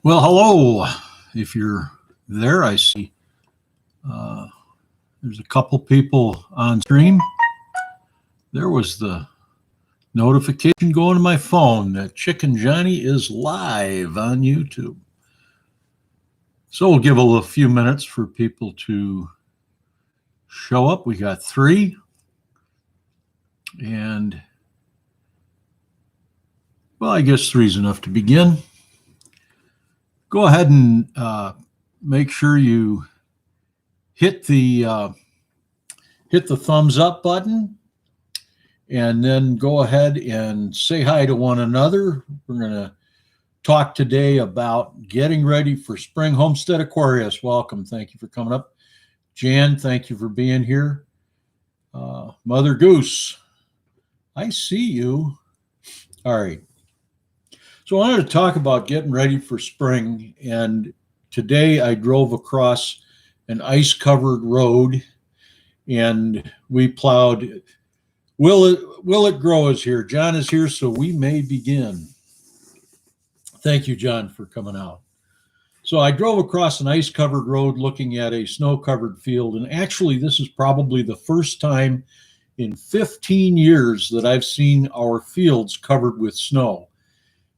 Well, hello. If you're there, I see uh, there's a couple people on stream. There was the notification going to my phone that Chicken Johnny is live on YouTube. So we'll give a few minutes for people to show up. We got three. And, well, I guess three's enough to begin. Go ahead and make sure you hit the thumbs up button, and then go ahead and say hi to one another. We're going to talk today about getting ready for spring. Homestead Aquarius, welcome. Thank you for coming up. Jan, thank you for being here. Mother Goose, I see you. All right. So I wanted to talk about getting ready for spring, and today I drove across an ice-covered road, and we plowed. Will it grow is here. John is here, so we may begin. Thank you, John, for coming out. So I drove across an ice-covered road looking at a snow-covered field, and actually this is probably the first time in 15 years that I've seen our fields covered with snow.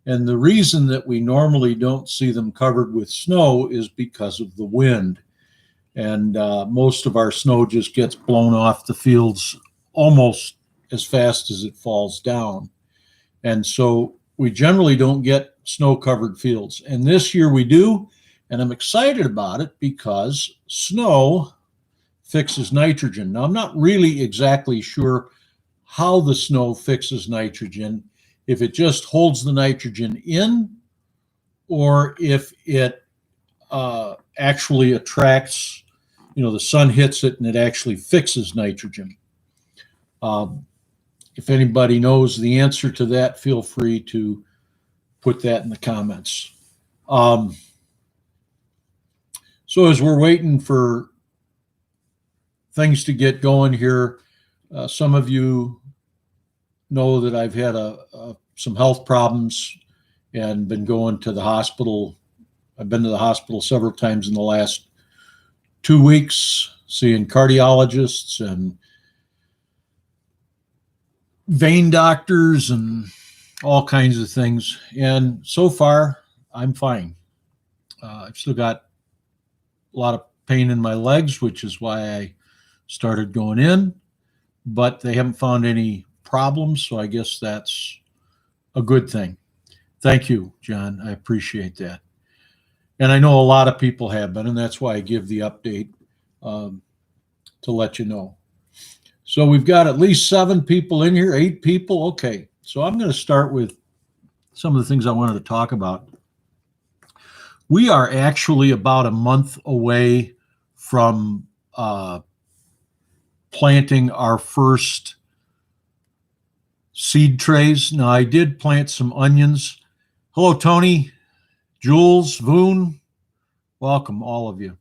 And the reason that we normally don't see them covered with snow is because of the wind. And most of our snow just gets blown off the fields almost as fast as it falls down. And so we generally don't get snow-covered fields. And this year we do, and I'm excited about it because snow fixes nitrogen. Now, I'm not really exactly sure how the snow fixes nitrogen, if it just holds the nitrogen in, or if it actually attracts, the sun hits it and it actually fixes nitrogen. If anybody knows the answer to that, feel free to put that in the comments. So as we're waiting for things to get going here, some of you know that I've had some health problems and been going to the hospital. I've been to the hospital several times in the last 2 weeks, seeing cardiologists and vein doctors and all kinds of things. And so far, I'm fine. I've still got a lot of pain in my legs, which is why I started going in, but they haven't found any problems, so I guess that's a good thing. Thank you, John. I appreciate that. And I know a lot of people have been, and that's why I give the update to let you know. So we've got at least 7 people in here, 8 people. Okay, so I'm going to start with some of the things I wanted to talk about. We are actually about a month away from planting our first seed trays. Now, I did plant some onions. Hello, Tony, Jules, Voon. Welcome, all of you.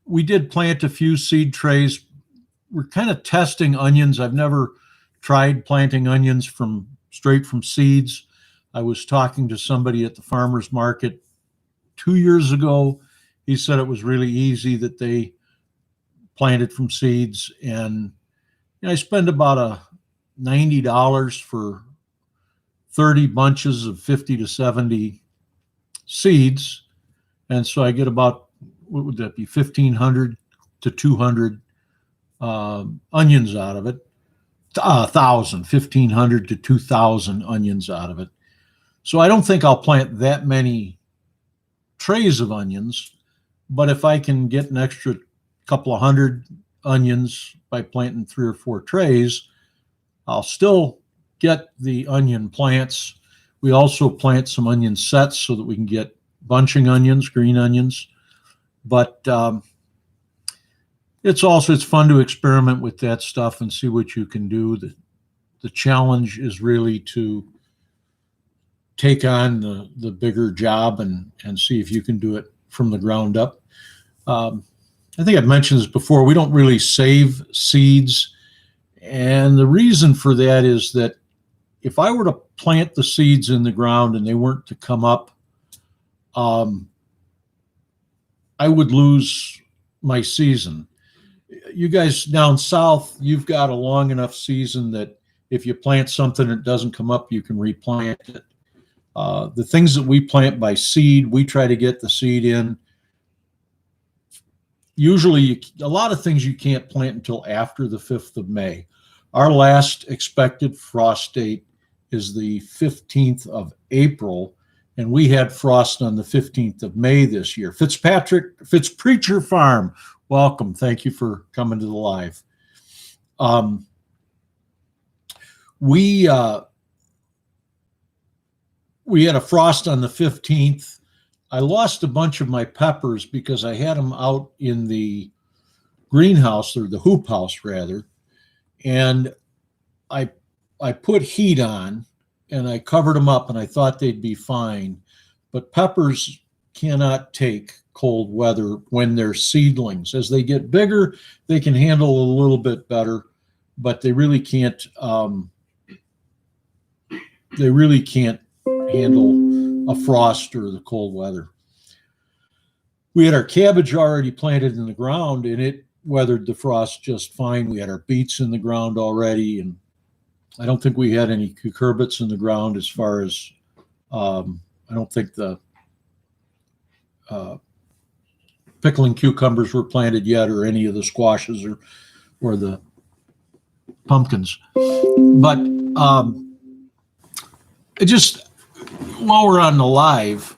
We did plant a few seed trays. We're kind of testing onions. I've never tried planting onions straight from seeds. I was talking to somebody at the farmer's market 2 years ago. He said it was really easy, that they planted from seeds. And I spend about $90 for 30 bunches of 50 to 70 seeds. And so I get about, what would that be, 1,500 to 200 onions out of it. 1,500 to 2,000 onions out of it. So I don't think I'll plant that many trays of onions, but if I can get an extra couple of hundred onions by planting 3 or 4 trays, I'll still get the onion plants. We also plant some onion sets so that we can get bunching onions, green onions. But it's fun to experiment with that stuff and see what you can do. The challenge is really to take on the bigger job and see if you can do it from the ground up. I think I've mentioned this before. We don't really save seeds. And the reason for that is that if I were to plant the seeds in the ground and they weren't to come up I would lose my season. You guys down south, you've got a long enough season that if you plant something that doesn't come up, you can replant it. The things that we plant by seed, we try to get the seed in. Usually, a lot of things you can't plant until after the 5th of May. Our last expected frost date is the 15th of April, and we had frost on the 15th of May this year. Fitzpreacher Farm, welcome. Thank you for coming to the live. We had a frost on the 15th. I lost a bunch of my peppers because I had them out in the greenhouse, or the hoop house rather, and I put heat on and I covered them up and I thought they'd be fine. But peppers cannot take cold weather when they're seedlings. As they get bigger, they can handle a little bit better, but they really can't handle a frost or the cold weather. We had our cabbage already planted in the ground and it weathered the frost just fine. We had our beets in the ground already, and I don't think we had any cucurbits in the ground as far as I don't think the pickling cucumbers were planted yet, or any of the squashes or the pumpkins. But it just, while we're on the live,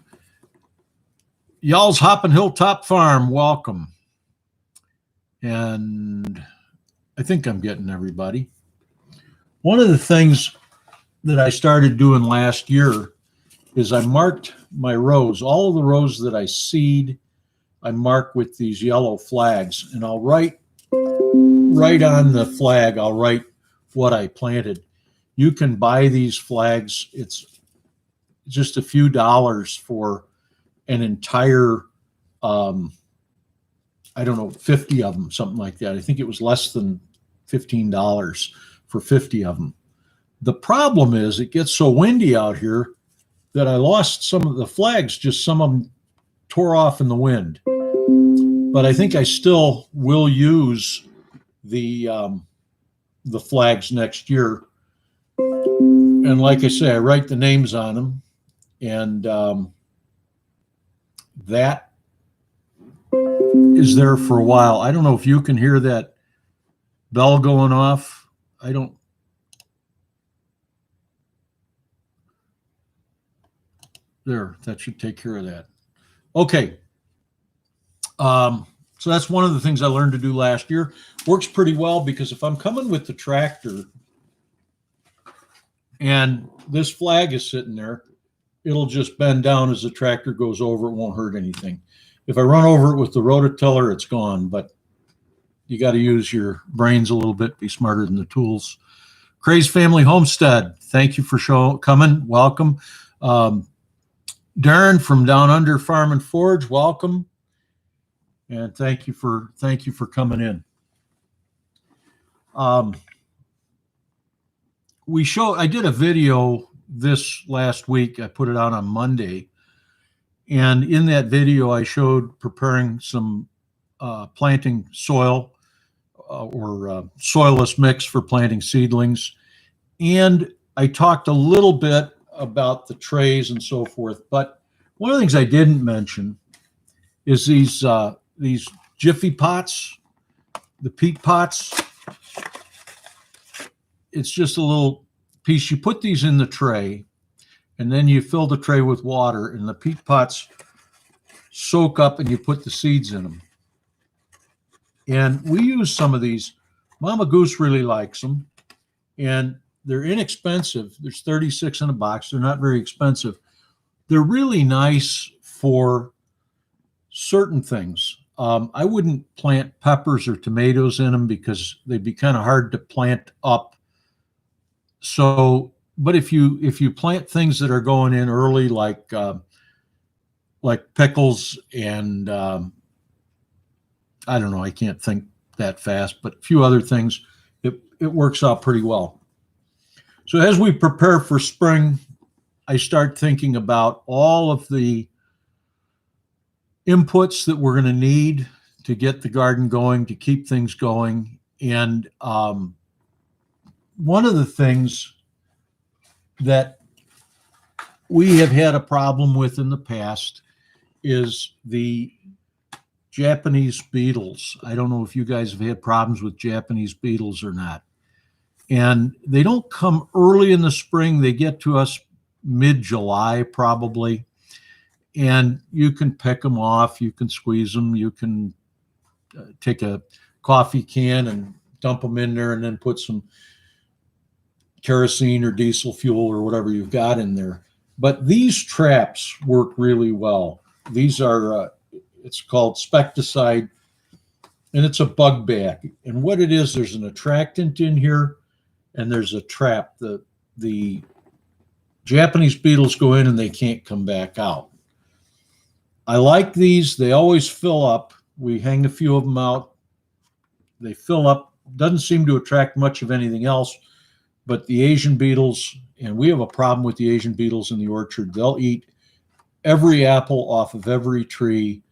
y'all's Hoppin' Hilltop Farm, welcome. And I think I'm getting everybody. One of the things that I started doing last year is I marked my rows. All of the rows that I seed, I mark with these yellow flags, and I'll write right on the flag, I'll write what I planted. You can buy these flags. It's just a few dollars for an entire, I don't know, 50 of them, something like that. I think it was less than $15 for 50 of them. The problem is it gets so windy out here that I lost some of the flags. Just some of them tore off in the wind. But I think I still will use the flags next year. And like I say, I write the names on them, and that is there for a while. I don't know if you can hear that bell going off. I don't. There, that should take care of that. Okay. So that's one of the things I learned to do last year. Works pretty well, because if I'm coming with the tractor and this flag is sitting there, it'll just bend down as the tractor goes over. It won't hurt anything. If I run over it with the rototiller, it's gone. But you got to use your brains a little bit, be smarter than the tools. Craze Family Homestead, thank you for coming. Welcome. Darren from Down Under Farm and Forge, welcome. And thank you for coming in. I did a video this last week. I put it out on Monday. And in that video, I showed preparing some planting soil or soilless mix for planting seedlings. And I talked a little bit about the trays and so forth. But one of the things I didn't mention is these Jiffy Pots, the peat pots. It's just a little piece. You put these in the tray, and then you fill the tray with water, and the peat pots soak up, and you put the seeds in them. And we use some of these. Mama Goose really likes them, and they're inexpensive. There's 36 in a box. They're not very expensive. They're really nice for certain things. I wouldn't plant peppers or tomatoes in them because they'd be kind of hard to plant up. So, but if you plant things that are going in early, like pickles and I don't know, I can't think that fast, but a few other things, it works out pretty well. So as we prepare for spring, I start thinking about all of the inputs that we're going to need to get the garden going, to keep things going. And one of the things that we have had a problem with in the past is the Japanese beetles. I don't know if you guys have had problems with Japanese beetles or not. And they don't come early in the spring. They get to us mid-July probably. And you can pick them off. You can squeeze them. You can take a coffee can and dump them in there and then put some kerosene or diesel fuel or whatever you've got in there. But these traps work really well. These are, it's called Specticide, and it's a bug bag. And what it is, there's an attractant in here, and there's a trap. The Japanese beetles go in and they can't come back out. I like these. They always fill up. We hang a few of them out. They fill up. Doesn't seem to attract much of anything else, but the Asian beetles, and we have a problem with the Asian beetles in the orchard. They'll eat every apple off of every tree,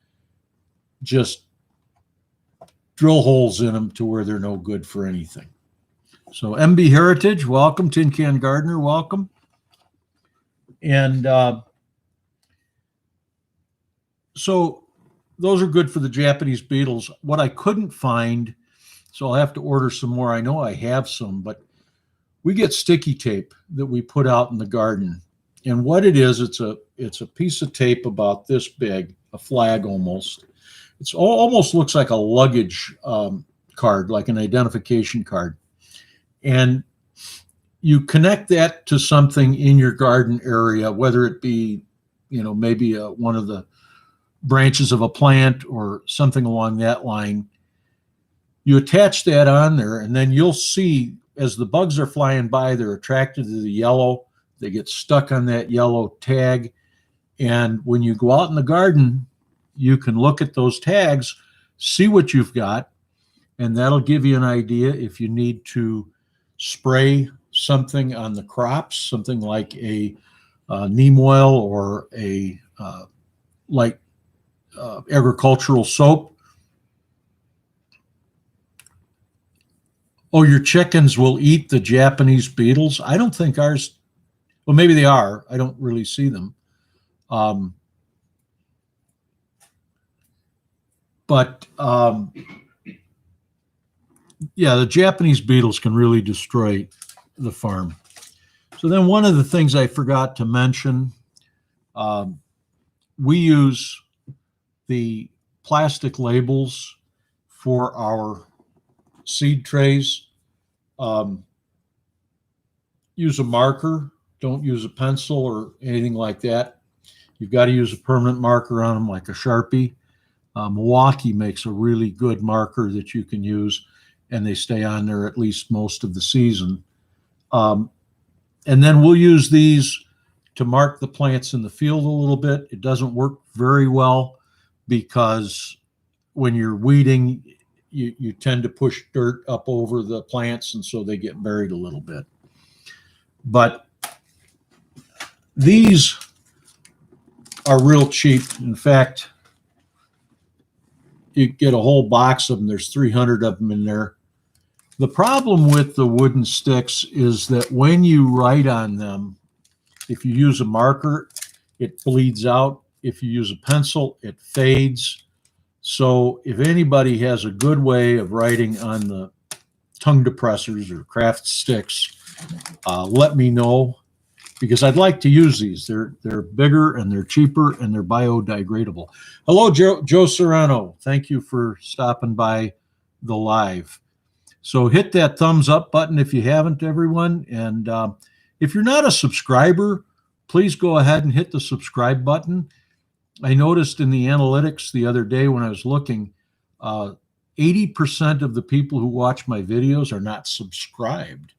just drill holes in them to where they're no good for anything. So MB Heritage, welcome. Tin Can Gardener, welcome. And so those are good for the Japanese beetles. What I couldn't find, so I'll have to order some more. I know I have some, but we get sticky tape that we put out in the garden. And what it is, it's a piece of tape about this big, a flag almost. It's almost looks like a luggage card, like an identification card. And you connect that to something in your garden area, whether it be, maybe one of the branches of a plant or something along that line. You attach that on there, and then you'll see as the bugs are flying by, they're attracted to the yellow. They get stuck on that yellow tag. And when you go out in the garden, you can look at those tags, see what you've got, and that'll give you an idea if you need to spray something on the crops, something like a neem oil or a light agricultural soap. Oh, your chickens will eat the Japanese beetles? I don't think ours, well, maybe they are. I don't really see them. Yeah, the Japanese beetles can really destroy the farm. So then one of the things I forgot to mention, we use the plastic labels for our seed trays. Use a marker. Don't use a pencil or anything like that. You've got to use a permanent marker on them, like a Sharpie. Milwaukee makes a really good marker that you can use, and they stay on there at least most of the season. And then we'll use these to mark the plants in the field a little bit. It doesn't work very well because when you're weeding, you tend to push dirt up over the plants, and so they get buried a little bit. But these are real cheap. In fact, you get a whole box of them. There's 300 of them in there. The problem with the wooden sticks is that when you write on them, if you use a marker, it bleeds out. If you use a pencil, it fades. So if anybody has a good way of writing on the tongue depressors or craft sticks, let me know, because I'd like to use these. They're bigger and they're cheaper and they're biodegradable. Hello, Joe Serrano. Thank you for stopping by the live. So hit that thumbs up button if you haven't, everyone. And if you're not a subscriber, please go ahead and hit the subscribe button. I noticed in the analytics the other day when I was looking, 80% of the people who watch my videos are not subscribed.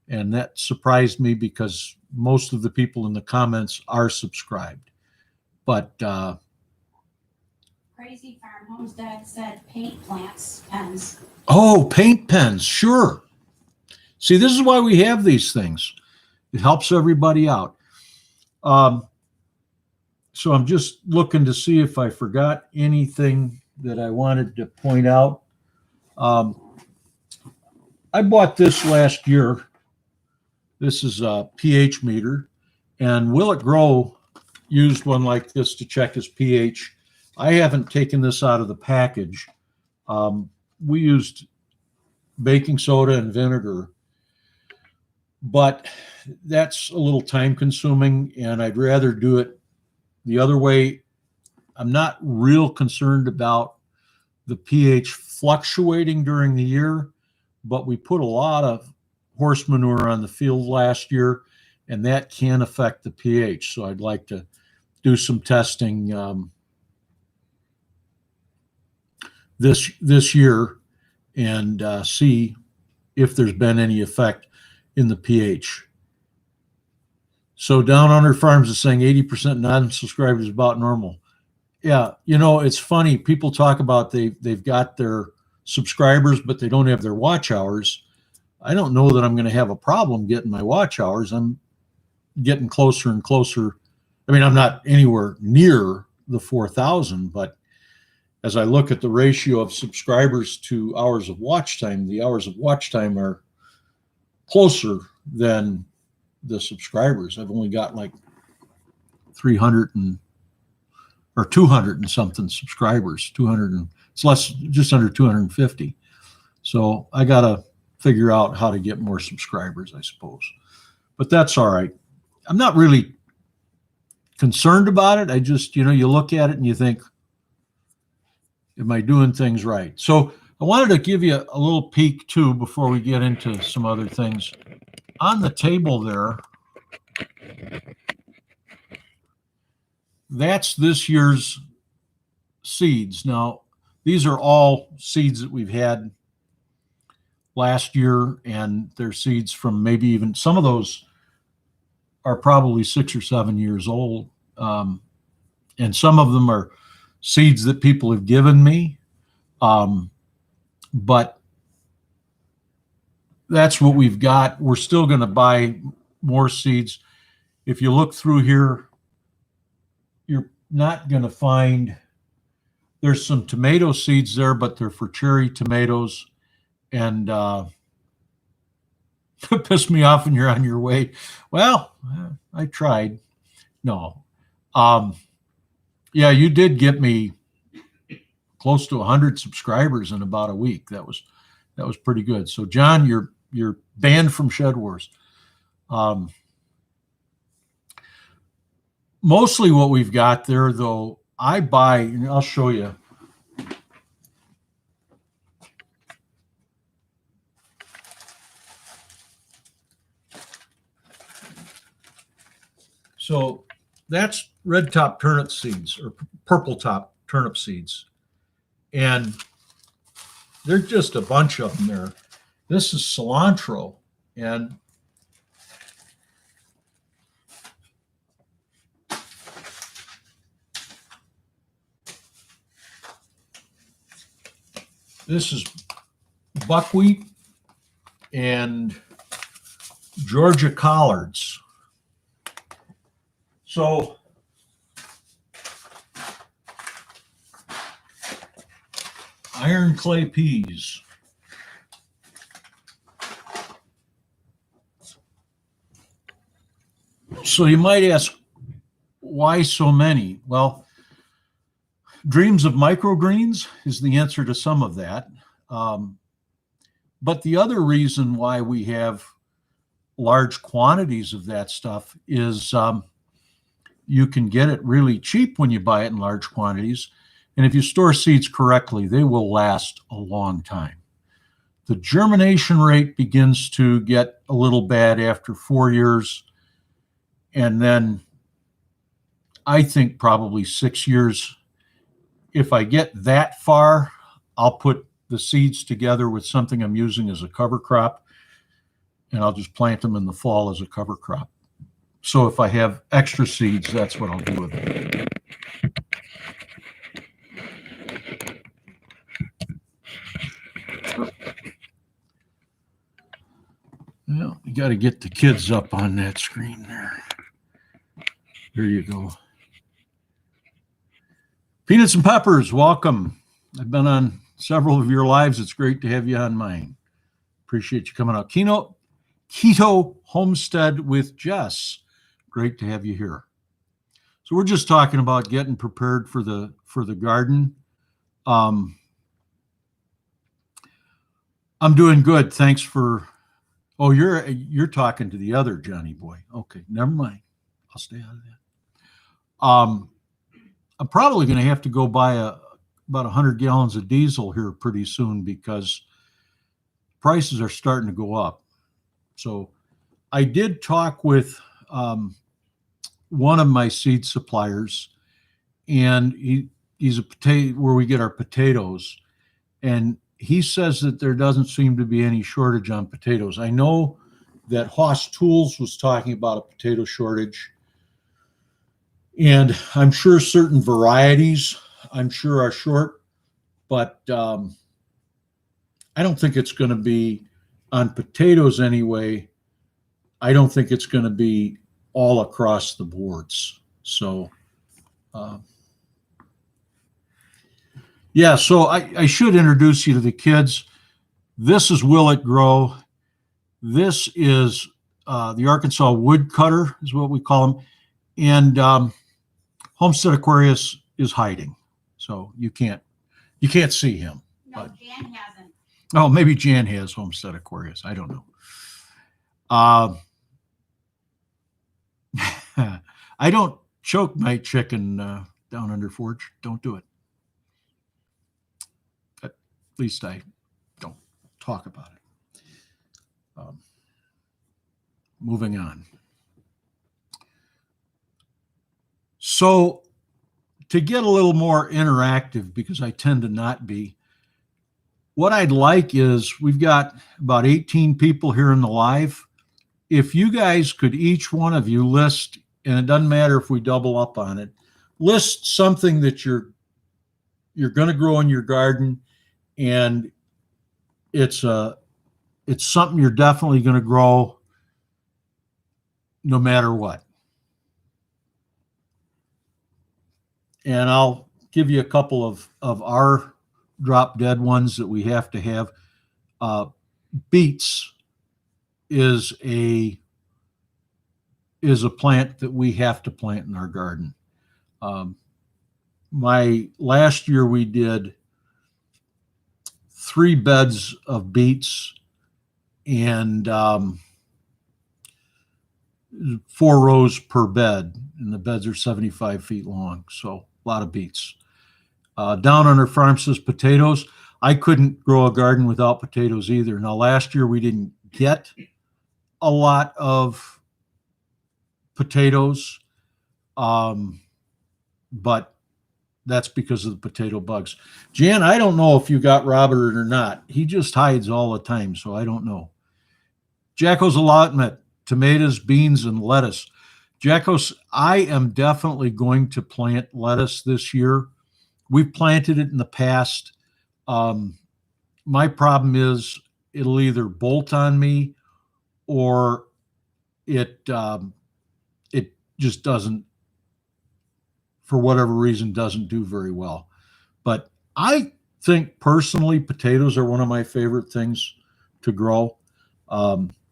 And that surprised me because most of the people in the comments are subscribed. But Crazy Farm Homestead said paint plants, pens. Oh, paint pens, sure. See, this is why we have these things. It helps everybody out. So I'm just looking to see if I forgot anything that I wanted to point out. I bought this last year. This is a pH meter, and Will It Grow used one like this to check his pH. I haven't taken this out of the package. We used baking soda and vinegar, but that's a little time consuming, and I'd rather do it the other way. I'm not real concerned about the pH fluctuating during the year, but we put a lot of horse manure on the field last year, and that can affect the pH. So I'd like to do some testing this year and see if there's been any effect in the pH. So Down Under Farms is saying 80% non-subscribers is about normal. Yeah, it's funny. People talk about they've got their subscribers, but they don't have their watch hours. I don't know that I'm going to have a problem getting my watch hours. I'm getting closer and closer. I mean, I'm not anywhere near the 4,000, but as I look at the ratio of subscribers to hours of watch time, the hours of watch time are closer than the subscribers. I've only got like 300 or 200 and something subscribers. 200 and it's less, just under 250. So I got to figure out how to get more subscribers, I suppose. But that's all right. I'm not really concerned about it. I just, you look at it and you think, am I doing things right? So I wanted to give you a little peek too before we get into some other things. On the table there, that's this year's seeds. Now, these are all seeds that we've had last year, and they're seeds from maybe even some of those are probably 6 or 7 years old. And some of them are seeds that people have given me. But that's what we've got. We're still going to buy more seeds. If you look through here, you're not going to find, there's some tomato seeds there, but they're for cherry tomatoes. And piss me off when you're on your way. Well, I tried. No. Yeah, you did get me close to 100 subscribers in about a week. That was pretty good. So John, you're banned from Shed Wars. Mostly what we've got there, though, I buy, and I'll show you. So that's red top turnip seeds or purple top turnip seeds. And there's just a bunch of them there. This is cilantro. And this is buckwheat and Georgia collards. So iron clay peas. So you might ask, why so many? Well, dreams of microgreens is the answer to some of that. But the other reason why we have large quantities of that stuff is you can get it really cheap when you buy it in large quantities. And if you store seeds correctly, they will last a long time. The germination rate begins to get a little bad after 4 years. And then I think probably 6 years. If I get that far, I'll put the seeds together with something I'm using as a cover crop, and I'll just plant them in the fall as a cover crop. So if I have extra seeds, that's what I'll do with it. Well, you got to get the kids up on that screen there. There you go. Peanuts and Peppers, welcome. I've been on several of your lives. It's great to have you on mine. Appreciate you coming out. Keto Homestead with Jess. Great to have you here. So we're just talking about getting prepared for the garden. I'm doing good. Thanks for. Oh, you're talking to the other Johnny boy. Okay, never mind. I'll stay out of that. I'm probably going to have to go buy about 100 gallons of diesel here pretty soon because prices are starting to go up. So I did talk with one of my seed suppliers, and he's a potato where we get our potatoes, and he says that there doesn't seem to be any shortage on potatoes. I know that Haas Tools was talking about a potato shortage, and I'm sure certain varieties are short, but I don't think it's going to be on potatoes anyway. I don't think it's going to be all across the boards. So, yeah, so I should introduce you to the kids. This is Will It Grow. This is the Arkansas woodcutter is what we call him. And Homestead Aquarius is hiding. So you can't see him. No, But Jan hasn't. oh, maybe Jan has Homestead Aquarius. I don't know. I don't choke my chicken down under forge. Don't do it. At least I don't talk about it. Moving on. So to get a little more interactive, because I tend to not be, what I'd like is we've got about 18 people here in the live. If you guys could, each one of you list, and it doesn't matter if we double up on it, list something that you're going to grow in your garden, and it's something you're definitely going to grow no matter what. And I'll give you a couple of our drop dead ones that we have to have. Beets is a plant that we have to plant in our garden. Last year we did 3 beds of beets and 4 rows per bed, and the beds are 75 feet long. So a lot of beets. Down on our farm says potatoes. I couldn't grow a garden without potatoes either. Now, last year we didn't get a lot of potatoes, but that's because of the potato bugs. Jan, I don't know if you got Robert or not. He just hides all the time, so I don't know. Jacko's allotment, tomatoes, beans, and lettuce. Jacko's, I am definitely going to plant lettuce this year. We've planted it in the past. My problem is it'll either bolt on me or it just doesn't, for whatever reason, doesn't do very well. But I think personally potatoes are one of my favorite things to grow.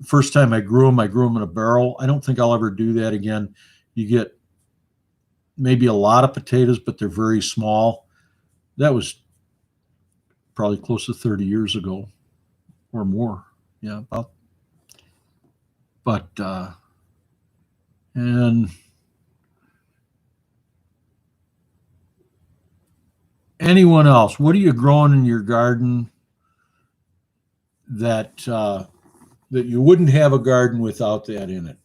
First time I grew them in a barrel. I don't think I'll ever do that again. You get maybe a lot of potatoes, but they're very small. That was probably close to 30 years ago or more. Yeah, about. But, and anyone else, what are you growing in your garden that that you wouldn't have a garden without that in it?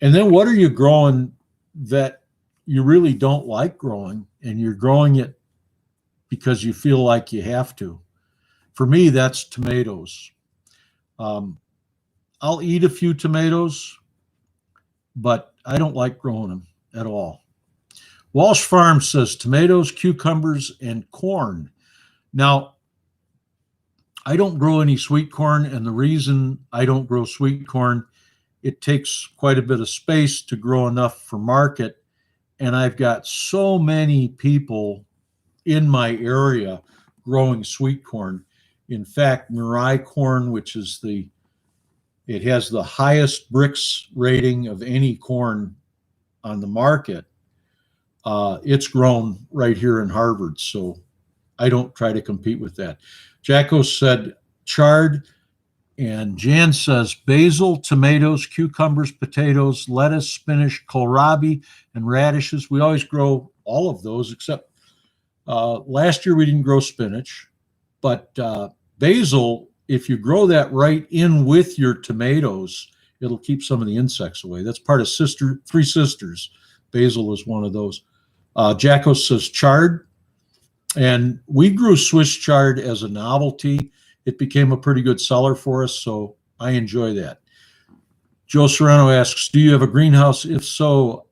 And then what are you growing that you really don't like growing and you're growing it because you feel like you have to? For me, that's tomatoes. I'll eat a few tomatoes, but I don't like growing them at all. Walsh Farm says tomatoes, cucumbers, and corn. Now, I don't grow any sweet corn, and the reason I don't grow sweet corn, it takes quite a bit of space to grow enough for market, and I've got so many people in my area growing sweet corn. In fact, Mirai corn, which is it has the highest Brix rating of any corn on the market. It's grown right here in Harvard, so I don't try to compete with that. Jacko said chard, and Jan says basil, tomatoes, cucumbers, potatoes, lettuce, spinach, kohlrabi, and radishes. We always grow all of those, except last year we didn't grow spinach, but basil, if you grow that right in with your tomatoes, it'll keep some of the insects away. That's part of Three Sisters. Basil is one of those. Jacko says chard, and we grew Swiss chard as a novelty. It became a pretty good seller for us, so I enjoy that. Joe Serrano asks, do you have a greenhouse? If so,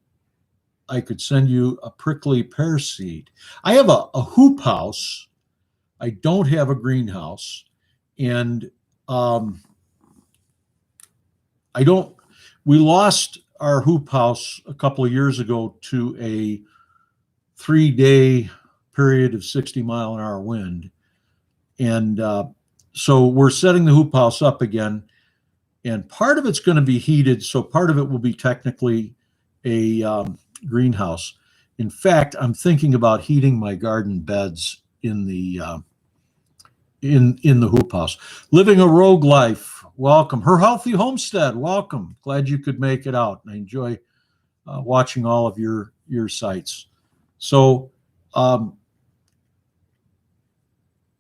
I could send you a prickly pear seed. I have a hoop house. I don't have a greenhouse. And we lost our hoop house a couple of years ago to a 3-day period of 60-mile-an-hour wind. And so we're setting the hoop house up again. And part of it's going to be heated, so part of it will be technically a greenhouse. In fact, I'm thinking about heating my garden beds in the hoop house. Living a rogue life, welcome. Her Healthy Homestead, welcome. Glad you could make it out. I enjoy watching all of your sites. So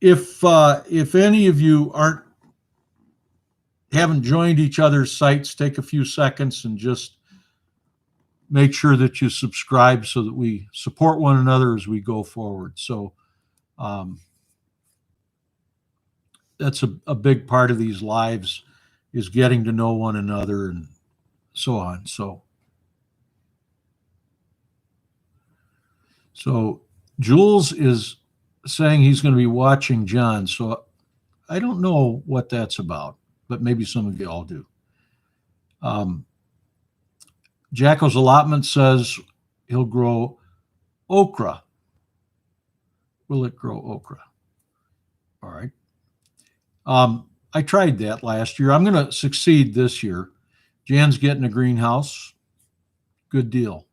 if any of you haven't joined each other's sites, take a few seconds and just make sure that you subscribe so that we support one another as we go forward. So that's a big part of these lives, is getting to know one another and so on. So Jules is saying he's going to be watching John. So I don't know what that's about, but maybe some of you all do. Jacko's allotment says he'll grow okra. Will it grow okra? All right. I tried that last year. I'm going to succeed this year. Jan's getting a greenhouse. Good deal.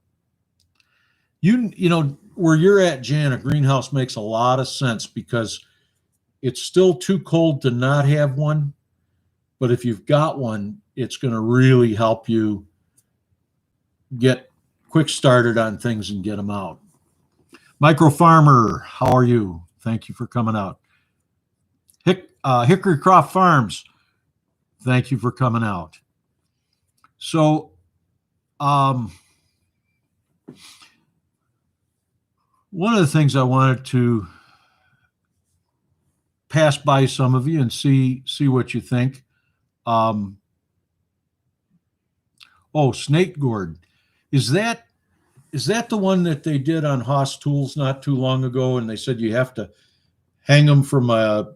You know, where you're at, Jan, a greenhouse makes a lot of sense because it's still too cold to not have one. But if you've got one, it's going to really help you get quick started on things and get them out. Micro Farmer, how are you? Thank you for coming out. Hickory Croft Farms, thank you for coming out. So, one of the things I wanted to pass by some of you and see what you think. Snake gourd. Is that the one that they did on Haas Tools not too long ago, and they said you have to hang them from a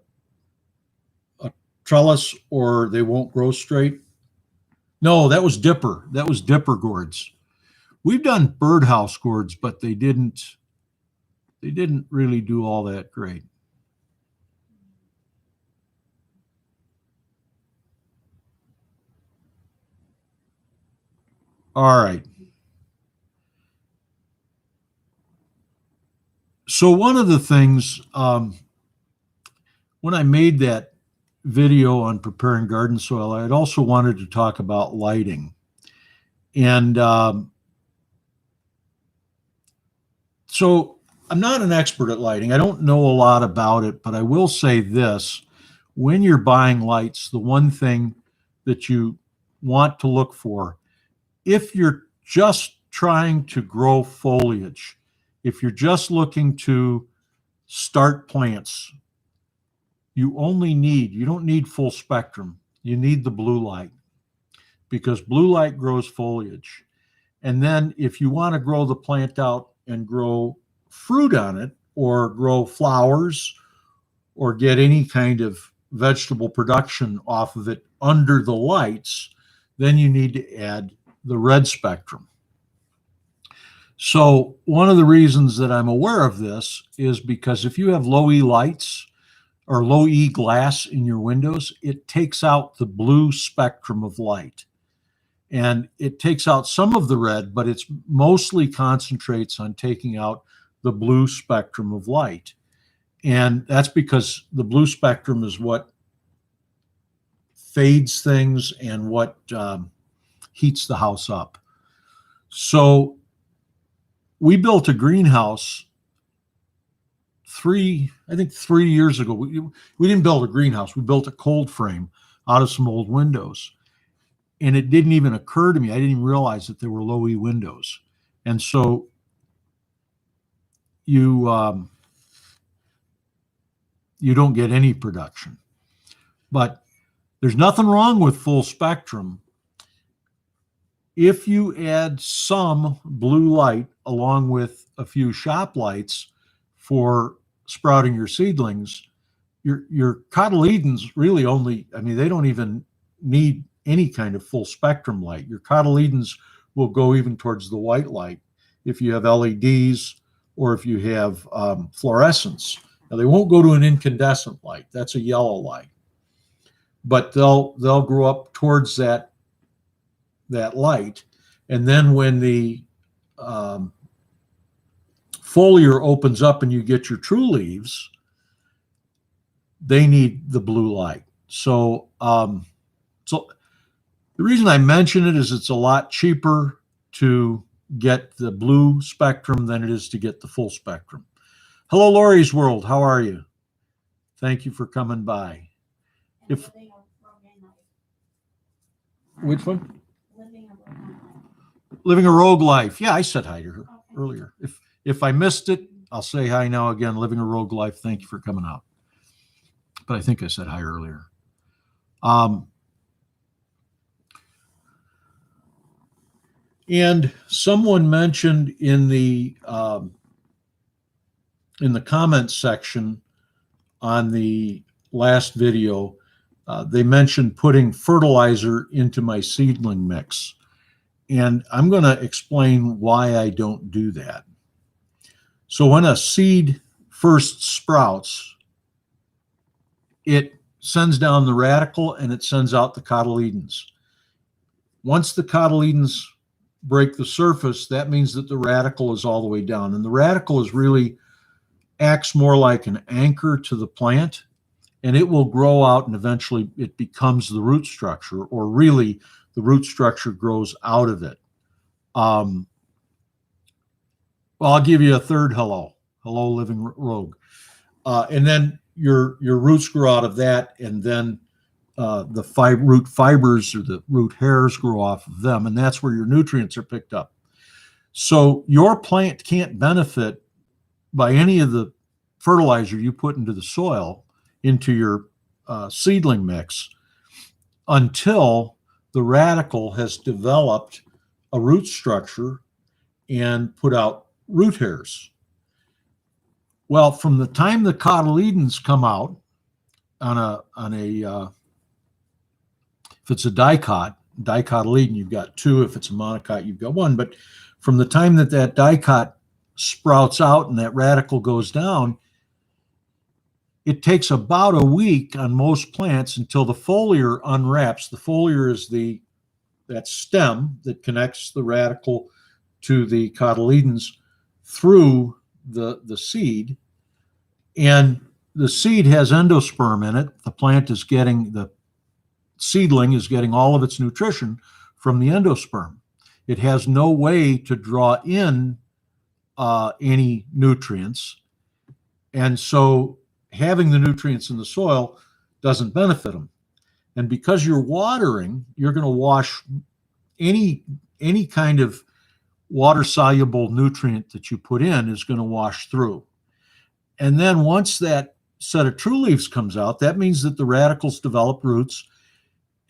trellis or they won't grow straight? No, that was dipper. That was dipper gourds. We've done birdhouse gourds, but they didn't really do all that great. All right. So one of the things, when I made that video on preparing garden soil, I had also wanted to talk about lighting. And so I'm not an expert at lighting. I don't know a lot about it, but I will say this. When you're buying lights, the one thing that you want to look for, if you're just trying to grow foliage, if you're just looking to start plants, you don't need full spectrum. You need the blue light, because blue light grows foliage. And then if you want to grow the plant out and grow fruit on it, or grow flowers, or get any kind of vegetable production off of it under the lights, then you need to add the red spectrum. So one of the reasons that I'm aware of this is because if you have low E lights or low E glass in your windows, it takes out the blue spectrum of light. And it takes out some of the red, but it's mostly concentrates on taking out the blue spectrum of light. And that's because the blue spectrum is what fades things and what heats the house up. So we built a greenhouse I think 3 years ago. We didn't build a greenhouse. We built a cold frame out of some old windows. And it didn't even occur to me. I didn't even realize that there were low E windows. And so you don't get any production. But there's nothing wrong with full spectrum. If you add some blue light along with a few shop lights for sprouting your seedlings, your cotyledons really only, I mean, they don't even need any kind of full spectrum light. Your cotyledons will go even towards the white light if you have LEDs or if you have fluorescence. Now, they won't go to an incandescent light. That's a yellow light. But they'll grow up towards that light. And then when the foliar opens up and you get your true leaves, they need the blue light. So the reason I mention it is it's a lot cheaper to get the blue spectrum than it is to get the full spectrum. Hello, Lori's World. How are you? Thank you for coming by. Which one? Living a Rogue Life. Yeah, I said hi to her earlier. If I missed it, I'll say hi now again. Living a Rogue Life. Thank you for coming out. But I think I said hi earlier. And someone mentioned in the comments section on the last video, they mentioned putting fertilizer into my seedling mix. And I'm going to explain why I don't do that. So when a seed first sprouts, it sends down the radicle and it sends out the cotyledons. Once the cotyledons break the surface, that means that the radicle is all the way down. And the radicle acts more like an anchor to the plant, and it will grow out and eventually it becomes the root structure, or really the root structure grows out of it. Well, I'll give you a third hello. Hello, Living Rogue. And then your roots grow out of that, and then the root fibers or the root hairs grow off of them, and that's where your nutrients are picked up. So your plant can't benefit by any of the fertilizer you put into the soil, into your seedling mix, until the radicle has developed a root structure and put out root hairs. Well, from the time the cotyledons come out on a if it's a dicotyledon, you've got two. If it's a monocot, you've got one. But from the time that dicot sprouts out and that radicle goes down, it takes about a week on most plants until the foliar unwraps. The foliar is that stem that connects the radicle to the cotyledons through the seed. And the seed has endosperm in it. The seedling is getting all of its nutrition from the endosperm. It has no way to draw in any nutrients. And so having the nutrients in the soil doesn't benefit them. And because you're watering, you're going to wash any kind of water-soluble nutrient that you put in is going to wash through. And then once that set of true leaves comes out, that means that the radicals develop roots,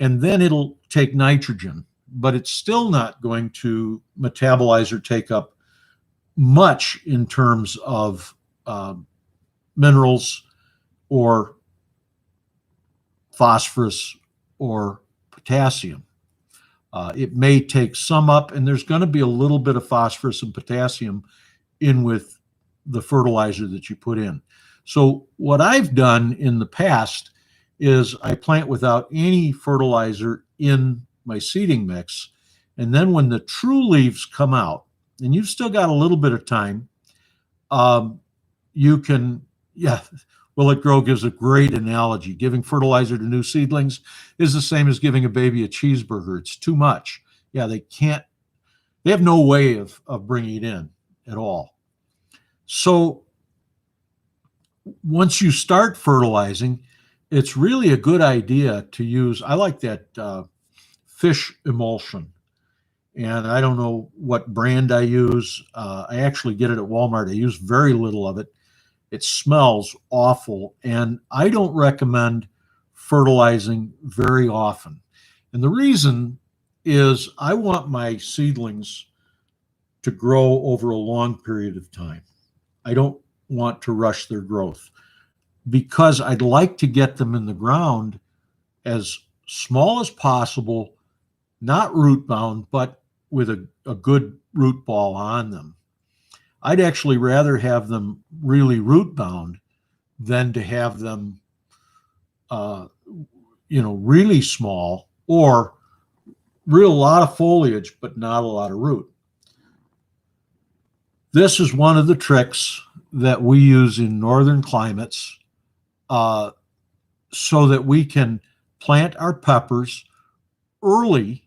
and then it'll take nitrogen, but it's still not going to metabolize or take up much in terms of minerals or phosphorus or potassium. It may take some up, and there's going to be a little bit of phosphorus and potassium in with the fertilizer that you put in. So what I've done in the past is I plant without any fertilizer in my seeding mix. And then when the true leaves come out, and you've still got a little bit of time, you can, Will It Grow gives a great analogy. Giving fertilizer to new seedlings is the same as giving a baby a cheeseburger. It's too much. Yeah, they have no way of bringing it in at all. So once you start fertilizing, it's really a good idea to use, I like that fish emulsion. And I don't know what brand I use. I actually get it at Walmart. I use very little of it. It smells awful, and I don't recommend fertilizing very often. And the reason is I want my seedlings to grow over a long period of time. I don't want to rush their growth because I'd like to get them in the ground as small as possible, not root bound, but with a good root ball on them. I'd actually rather have them really root bound than to have them, really small or real lot of foliage, but not a lot of root. This is one of the tricks that we use in northern climates so that we can plant our peppers early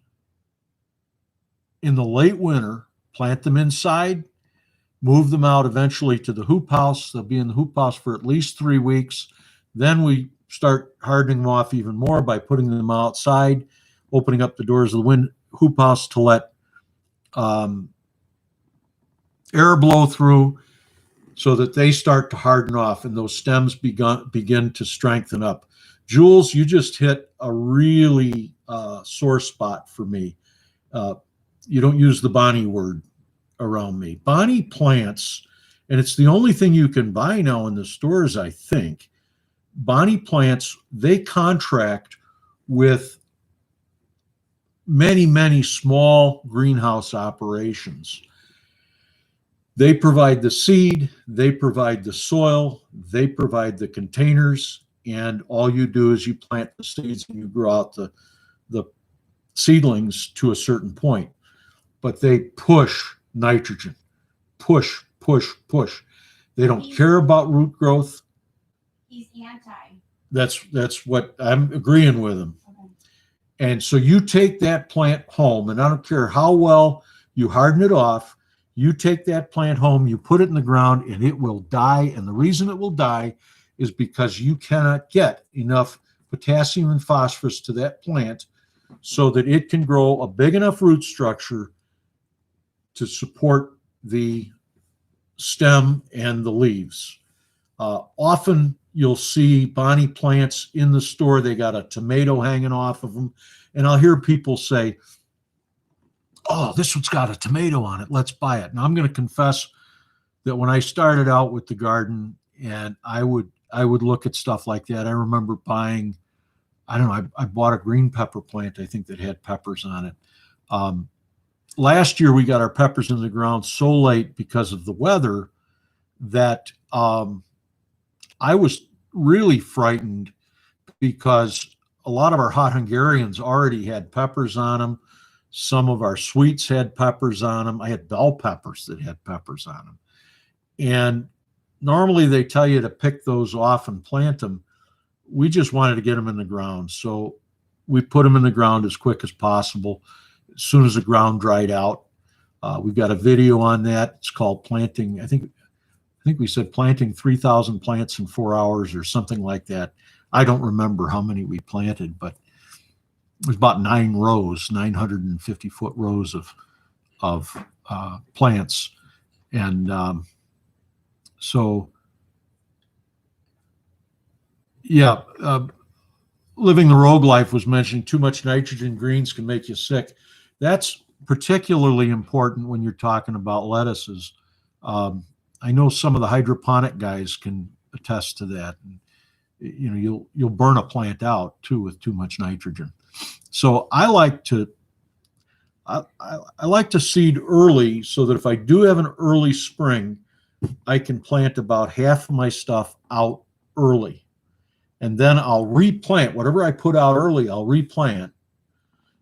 in the late winter, plant them inside, move them out eventually to the hoop house. They'll be in the hoop house for at least 3 weeks. Then we start hardening them off even more by putting them outside, opening up the doors of the hoop house to let air blow through so that they start to harden off and those stems begin to strengthen up. Jules, you just hit a really sore spot for me. You don't use the Bonnie word around me. Bonnie plants, and it's the only thing you can buy now in the stores, I think. Bonnie plants, they contract with many, many small greenhouse operations. They provide the seed, they provide the soil, they provide the containers, and all you do is you plant the seeds and you grow out the seedlings to a certain point. But they push nitrogen, push. They don't care about root growth. He's anti. That's what I'm agreeing with him. Okay. And so you take that plant home, and I don't care how well you harden it off, you take that plant home, you put it in the ground, and it will die. And the reason it will die is because you cannot get enough potassium and phosphorus to that plant so that it can grow a big enough root structure to support the stem and the leaves. Often you'll see Bonnie plants in the store. They got a tomato hanging off of them. And I'll hear people say, oh, this one's got a tomato on it. Let's buy it. And I'm going to confess that when I started out with the garden and I would look at stuff like that, I remember buying, I bought a green pepper plant, I think, that had peppers on it. Last year, we got our peppers in the ground so late because of the weather that I was really frightened because a lot of our hot Hungarians already had peppers on them. Some of our sweets had peppers on them. I had bell peppers that had peppers on them. And normally they tell you to pick those off and plant them. We just wanted to get them in the ground. So we put them in the ground as quick as possible. As soon as the ground dried out, we've got a video on that. It's called planting. I think we said planting 3,000 plants in 4 hours or something like that. I don't remember how many we planted, but it was about 9 rows, 950-foot rows of plants. And living the rogue life was mentioning too much nitrogen greens can make you sick. That's particularly important when you're talking about lettuces. I know some of the hydroponic guys can attest to that. And, you'll burn a plant out too with too much nitrogen. So I like to I like to seed early so that if I do have an early spring, I can plant about half of my stuff out early. And then I'll replant whatever I put out early, I'll replant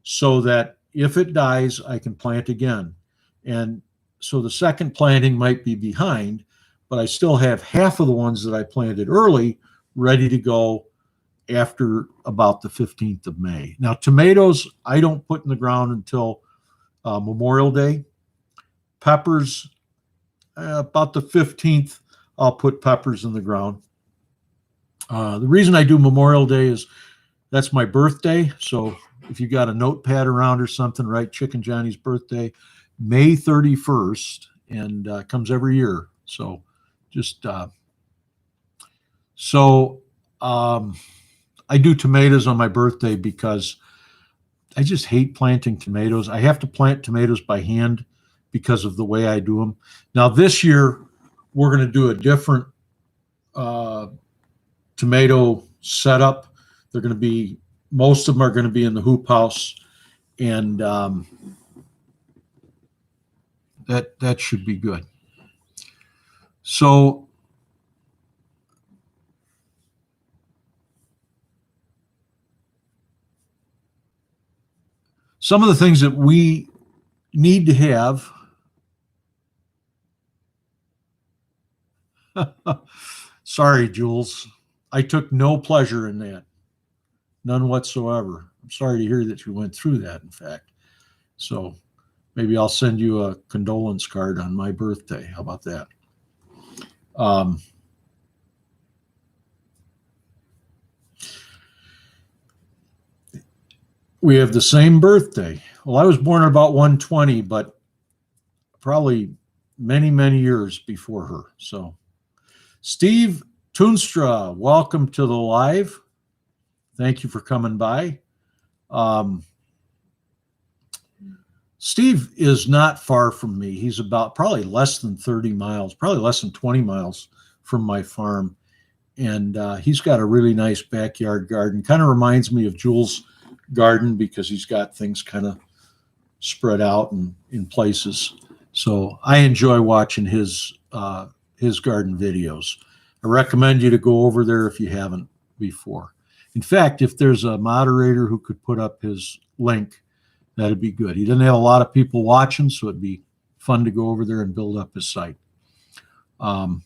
so that if it dies, I can plant again. And so the second planting might be behind, but I still have half of the ones that I planted early ready to go after about the 15th of May. Now, tomatoes, I don't put in the ground until Memorial Day. Peppers, about the 15th, I'll put peppers in the ground. The reason I do Memorial Day is that's my birthday. So if you got a notepad around or something, write Chicken Johnny's birthday, May 31st, and comes every year. So just I do tomatoes on my birthday because I just hate planting tomatoes. I have to plant tomatoes by hand because of the way I do them. Now this year we're going to do a different tomato setup. They're going to be, most of them are going to be in the hoop house, and that should be good. So some of the things that we need to have. Sorry, Jules. I took no pleasure in that. None whatsoever. I'm sorry to hear that you went through that, in fact. So maybe I'll send you a condolence card on my birthday. How about that? We have the same birthday. Well, I was born at about 120, but probably many, many years before her. So Steve Toonstra, welcome to the live. Thank you for coming by. Steve is not far from me. He's about probably less than 30 miles, probably less than 20 miles from my farm. And he's got a really nice backyard garden. Kind of reminds me of Jules' garden because he's got things kind of spread out and in places. So I enjoy watching his garden videos. I recommend you to go over there if you haven't before. In fact, if there's a moderator who could put up his link, that'd be good. He doesn't have a lot of people watching, so it'd be fun to go over there and build up his site. So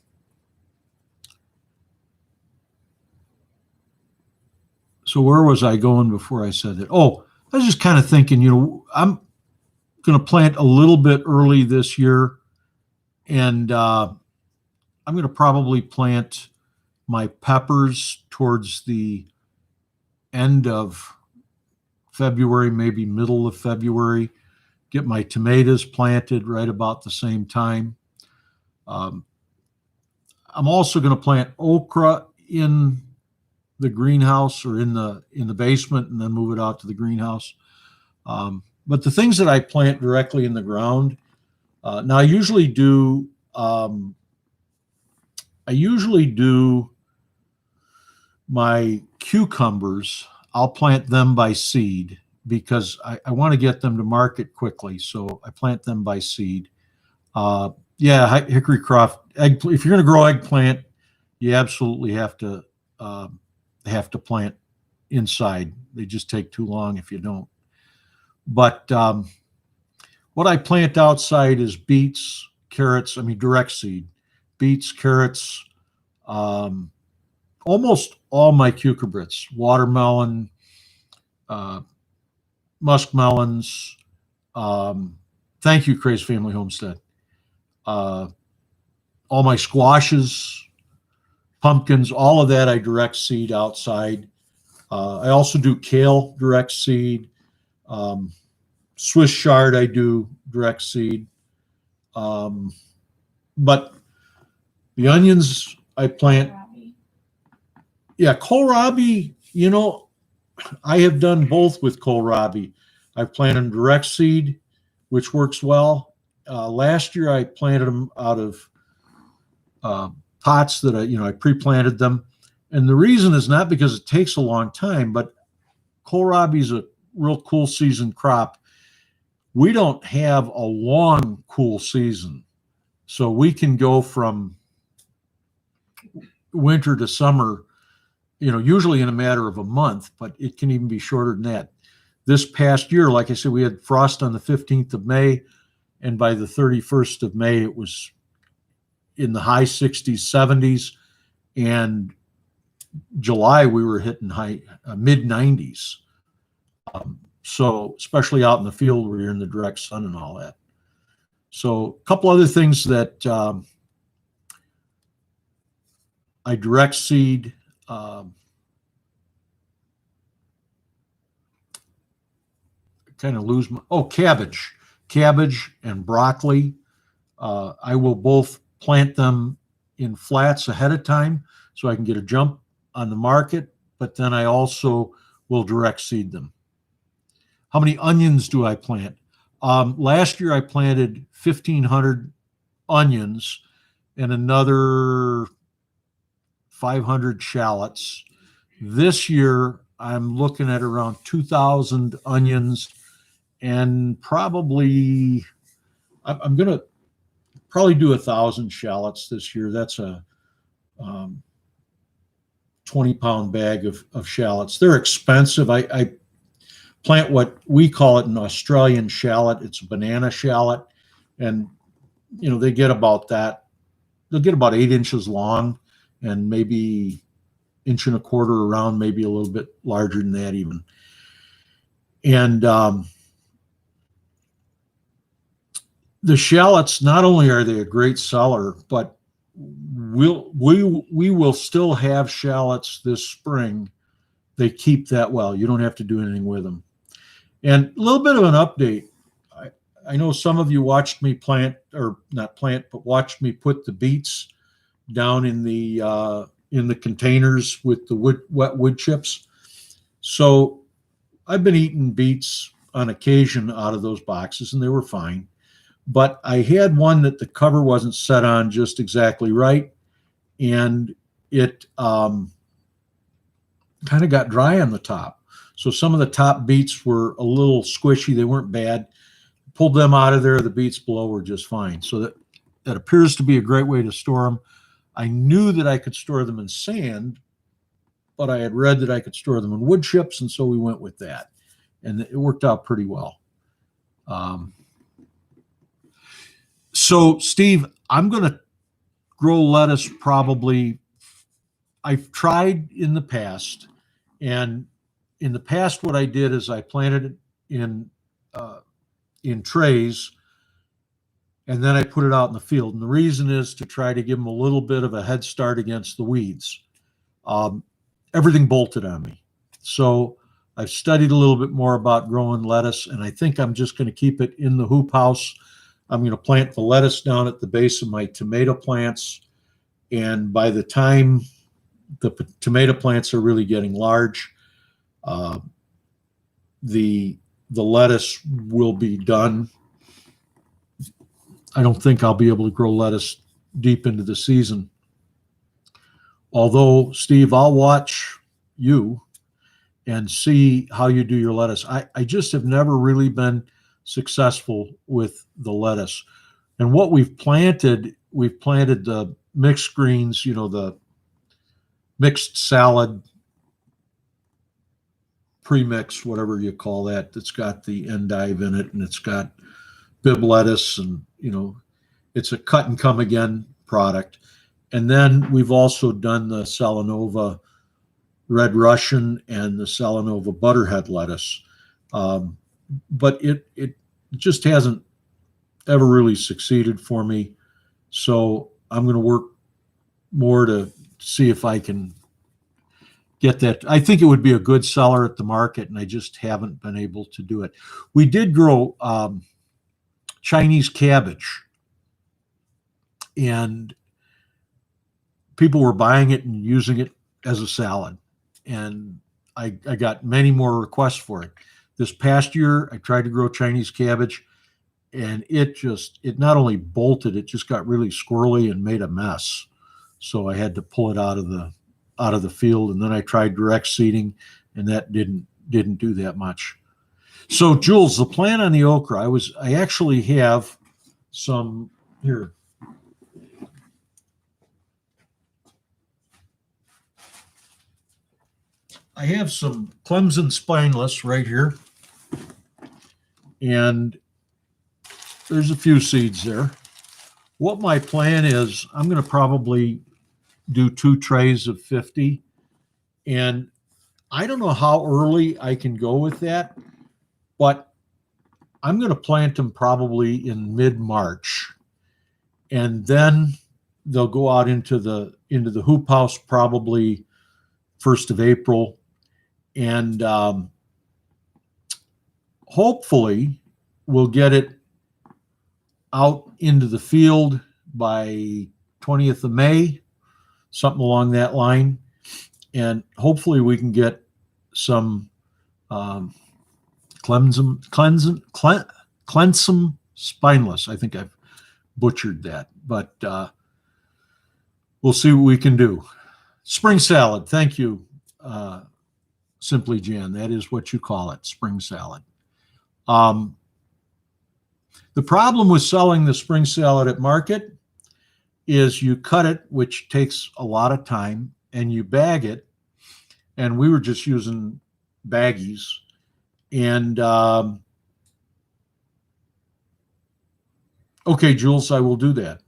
where was I going before I said that? Oh, I was just kind of thinking, I'm going to plant a little bit early this year, and I'm going to probably plant my peppers towards the end of February, maybe middle of February, get my tomatoes planted right about the same time. I'm also going to plant okra in the greenhouse or in the basement and then move it out to the greenhouse. But the things that I plant directly in the ground, now I usually do my cucumbers. I'll plant them by seed because I want to get them to market quickly. So I plant them by seed. Yeah, hickory croft egg. If you're going to grow eggplant, you absolutely have to plant inside. They just take too long if you don't. But what I plant outside is beets, carrots. I mean, direct seed, beets, carrots. Almost all my cucurbits, watermelon, muskmelons. Thank you, Crazy Family Homestead. All my squashes, pumpkins, all of that I direct seed outside. I also do kale direct seed. Swiss chard I do direct seed. But the onions I plant. Yeah, kohlrabi, I have done both with kohlrabi. I've planted direct seed, which works well. Last year I planted them out of pots that I pre-planted them. And the reason is not because it takes a long time, but kohlrabi is a real cool season crop. we don't have a long cool season. So we can go from winter to summer, usually in a matter of a month, but it can even be shorter than that. This past year, like I said, we had frost on the 15th of May, and by the 31st of May, it was in the high 60s, 70s, and July we were hitting mid 90s. So especially out in the field where you're in the direct sun and all that. So a couple other things that I direct seed. Kind of lose my, cabbage and broccoli. I will both plant them in flats ahead of time so I can get a jump on the market, but then I also will direct seed them. How many onions do I plant? Last year I planted 1,500 onions and another 500 shallots. This year I'm looking at around 2,000 onions, and probably I'm going to probably do 1,000 shallots this year. That's a 20-pound bag of shallots. They're expensive. I plant what we call it an Australian shallot. It's a banana shallot, and they get about that. They'll get about 8 inches long and maybe 1.25 inches around, maybe a little bit larger than that even. And the shallots, not only are they a great seller, but we will still have shallots this spring. They keep that well. You don't have to do anything with them. And a little bit of an update. I know some of you watched me plant, or not plant, but watched me put the beets down in the containers with the wet wood chips. So I've been eating beets on occasion out of those boxes, and they were fine. But I had one that the cover wasn't set on just exactly right, and it kind of got dry on the top. So some of the top beets were a little squishy. They weren't bad. Pulled them out of there. The beets below were just fine. So that appears to be a great way to store them. I knew that I could store them in sand, but I had read that I could store them in wood chips, and so we went with that. And it worked out pretty well. So, Steve, I'm going to grow lettuce probably. I've tried in the past, and in the past what I did is I planted it in trays, and then I put it out in the field. And the reason is to try to give them a little bit of a head start against the weeds. Everything bolted on me. So I've studied a little bit more about growing lettuce, and I think I'm just going to keep it in the hoop house. I'm going to plant the lettuce down at the base of my tomato plants. And by the time the tomato plants are really getting large, the lettuce will be done. I don't think I'll be able to grow lettuce deep into the season. Although, Steve, I'll watch you and see how you do your lettuce. I just have never really been successful with the lettuce. And what we've planted the mixed greens, the mixed salad, pre-mix, whatever you call that, that's got the endive in it, and it's got bib lettuce, and it's a cut and come again product. And then we've also done the Salanova Red Russian and the Salanova Butterhead lettuce. But it just hasn't ever really succeeded for me. So I'm going to work more to see if I can get that. I think it would be a good seller at the market, and I just haven't been able to do it. We did grow Chinese cabbage, and people were buying it and using it as a salad. And I got many more requests for it. This past year, I tried to grow Chinese cabbage, and it not only bolted, it just got really squirrely and made a mess. So I had to pull it out of the field. And then I tried direct seeding, and that didn't do that much. So Jules, the plan on the okra, I actually have some here. I have some Clemson spineless right here. And there's a few seeds there. What my plan is, I'm going to probably do 2 trays of 50. And I don't know how early I can go with that, but I'm going to plant them probably in mid-March. And then they'll go out into the hoop house probably 1st of April. And hopefully we'll get it out into the field by 20th of May, something along that line. And hopefully we can get some Clemson spineless. I think I've butchered that, but we'll see what we can do. Spring salad. Thank you, Simply Jan. That is what you call it, spring salad. The problem with selling the spring salad at market is you cut it, which takes a lot of time, and you bag it. And we were just using baggies. And okay, Jules, I will do that.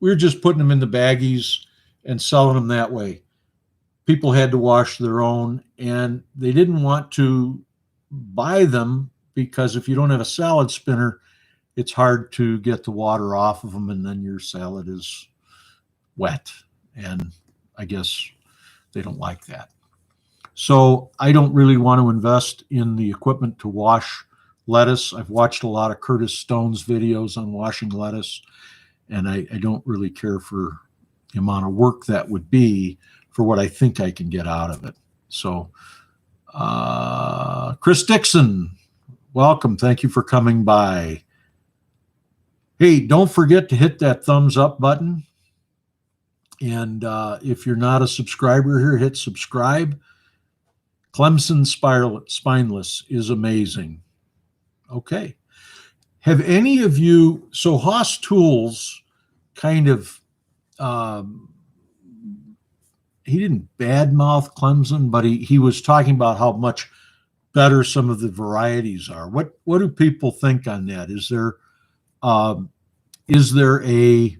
We were just putting them in the baggies and selling them that way. People had to wash their own, and they didn't want to buy them because if you don't have a salad spinner, it's hard to get the water off of them, and then your salad is wet. And I guess they don't like that. So I don't really want to invest in the equipment to wash lettuce. I've watched a lot of Curtis Stone's videos on washing lettuce, and I don't really care for the amount of work that would be for what I think I can get out of it. So Chris Dixon, welcome. Thank you for coming by. Hey, don't forget to hit that thumbs up button. And if you're not a subscriber here, hit subscribe. Clemson spineless is amazing. Okay. Have any of you, so Haas Tools kind of, he didn't badmouth Clemson, but he was talking about how much better some of the varieties are. What do people think on that? Is there a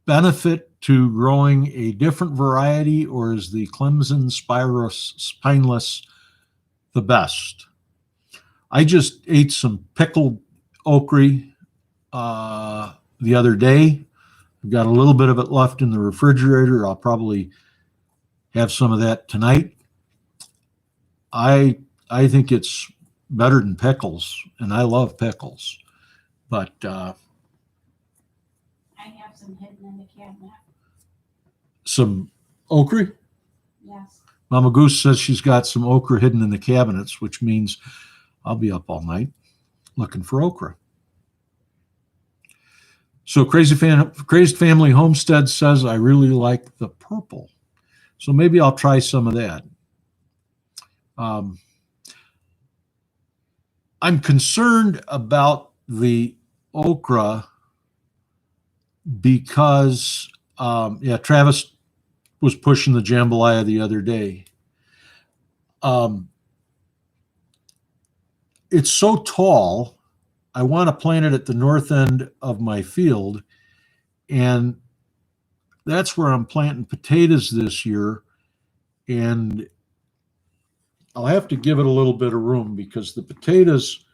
benefit to growing a different variety, or is the Clemson spineless the best? I just ate some pickled okra the other day. I've got a little bit of it left in the refrigerator. I'll probably have some of that tonight. I think it's better than pickles, and I love pickles. But I have some hidden in the cabinet. Some okra? Yes. Mama Goose says she's got some okra hidden in the cabinets, which means I'll be up all night looking for okra. So Crazy Family Homestead says, I really like the purple. So maybe I'll try some of that. I'm concerned about the okra because, Travis was pushing the jambalaya the other day. It's so tall. I want to plant it at the north end of my field, and that's where I'm planting potatoes this year. And I'll have to give it a little bit of room because the potatoes,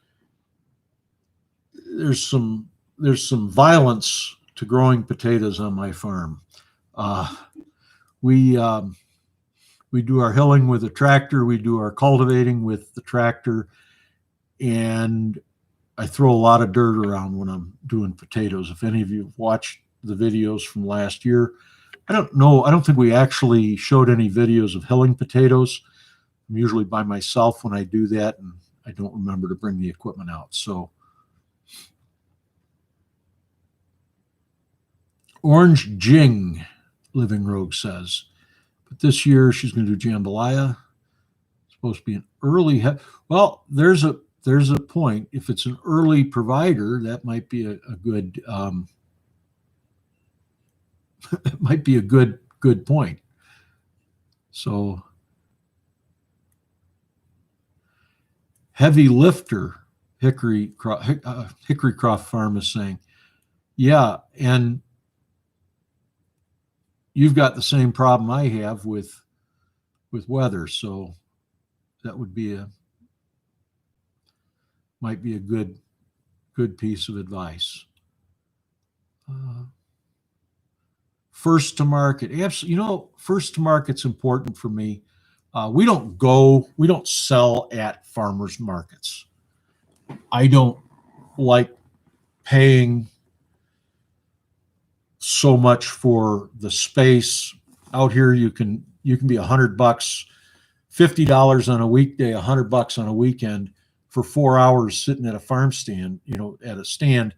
there's some violence to growing potatoes on my farm. We do our hilling with a tractor. We do our cultivating with the tractor, and I throw a lot of dirt around when I'm doing potatoes. If any of you have watched the videos from last year, I don't know. I don't think we actually showed any videos of hilling potatoes. I'm usually by myself when I do that, and I don't remember to bring the equipment out. So Orange Jing, Living Rogue says, But this year she's going to do jambalaya. It's supposed to be an early. Well, there's a point. If it's an early provider, that might be a good. It might be a good point. So heavy lifter, Hickorycroft Farm is saying, yeah, and you've got the same problem I have with weather, so that would be might be a good piece of advice. First to market, absolutely. First to market's important for me. We don't sell at farmers markets. I don't like paying so much for the space. Out here you can be $100, $50 on a weekday, $100 on a weekend for 4 hours sitting at a farm stand, at a stand,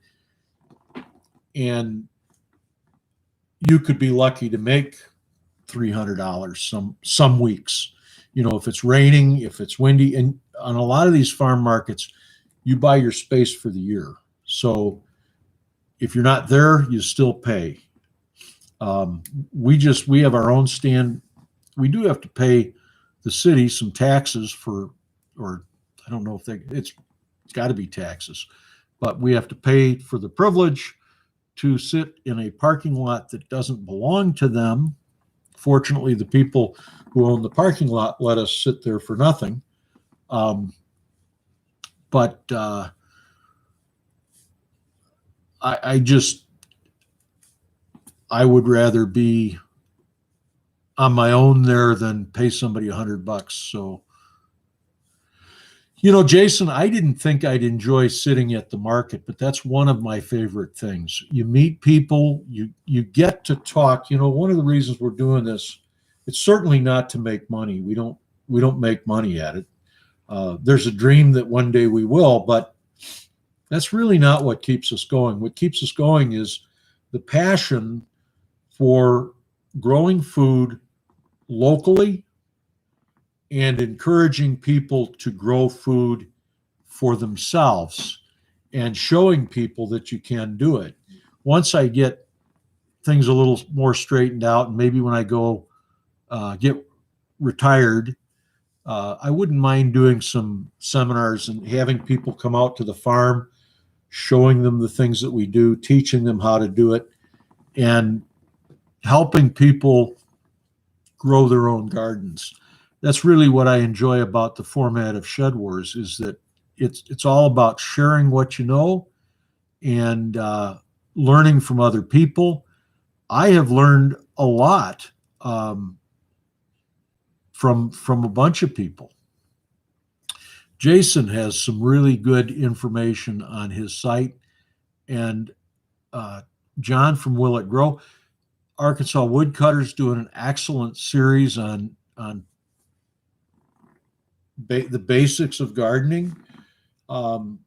and you could be lucky to make $300 some weeks. If it's raining, if it's windy, and on a lot of these farm markets, you buy your space for the year. So if you're not there, you still pay. We have our own stand. We do have to pay the city some taxes or I don't know if it's got to be taxes, but we have to pay for the privilege to sit in a parking lot that doesn't belong to them. Fortunately, the people who own the parking lot let us sit there for nothing. But I would rather be on my own there than pay somebody $100. So, Jason, I didn't think I'd enjoy sitting at the market, but that's one of my favorite things. You meet people, you get to talk. One of the reasons we're doing this, it's certainly not to make money. We don't make money at it. There's a dream that one day we will, but that's really not what keeps us going. What keeps us going is the passion for growing food locally and encouraging people to grow food for themselves and showing people that you can do it. Once I get things a little more straightened out, and maybe when I go get retired, I wouldn't mind doing some seminars and having people come out to the farm, showing them the things that we do, teaching them how to do it, and helping people grow their own gardens. That's really what I enjoy about the format of Shed Wars, is that it's all about sharing what you know and learning from other people. I have learned a lot from a bunch of people. Jason has some really good information on his site, and John from Will It Grow, Arkansas Woodcutters, doing an excellent series on the basics of gardening. I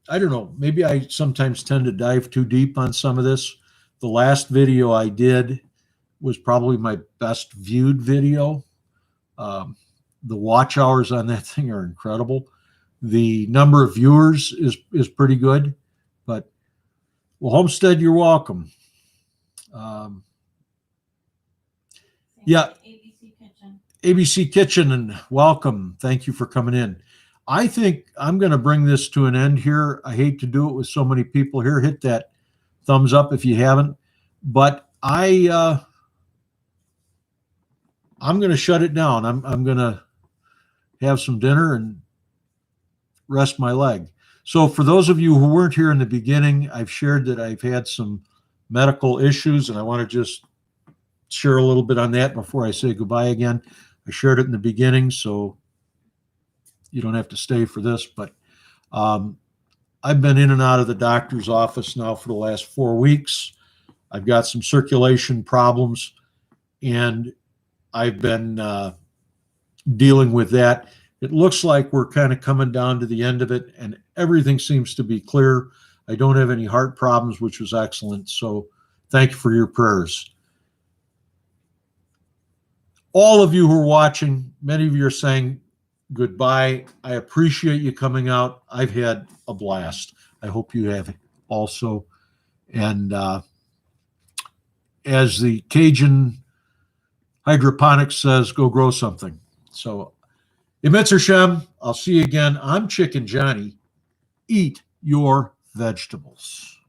don't know, maybe I sometimes tend to dive too deep on some of this. The last video I did was probably my best viewed video. The watch hours on that thing are incredible. The number of viewers is pretty good. But, well, Homestead, you're welcome. Yeah. ABC Kitchen, and welcome. Thank you for coming in. I think I'm going to bring this to an end here. I hate to do it with so many people here. Hit that thumbs up if you haven't. But I'm going to shut it down. I'm going to have some dinner and rest my leg. So for those of you who weren't here in the beginning, I've shared that I've had some medical issues, and I want to just share a little bit on that before I say goodbye again. I shared it in the beginning, so you don't have to stay for this, but I've been in and out of the doctor's office now for the last 4 weeks. I've got some circulation problems, and I've been dealing with that. It looks like we're kind of coming down to the end of it, and everything seems to be clear. I don't have any heart problems, which was excellent. So thank you for your prayers. all of you who are watching, many of you are saying goodbye. I appreciate you coming out. I've had a blast. I hope you have also. And as the Cajun hydroponics says, go grow something. So, Emitzer Shem, I'll see you again. I'm Chicken Johnny. Eat your vegetables.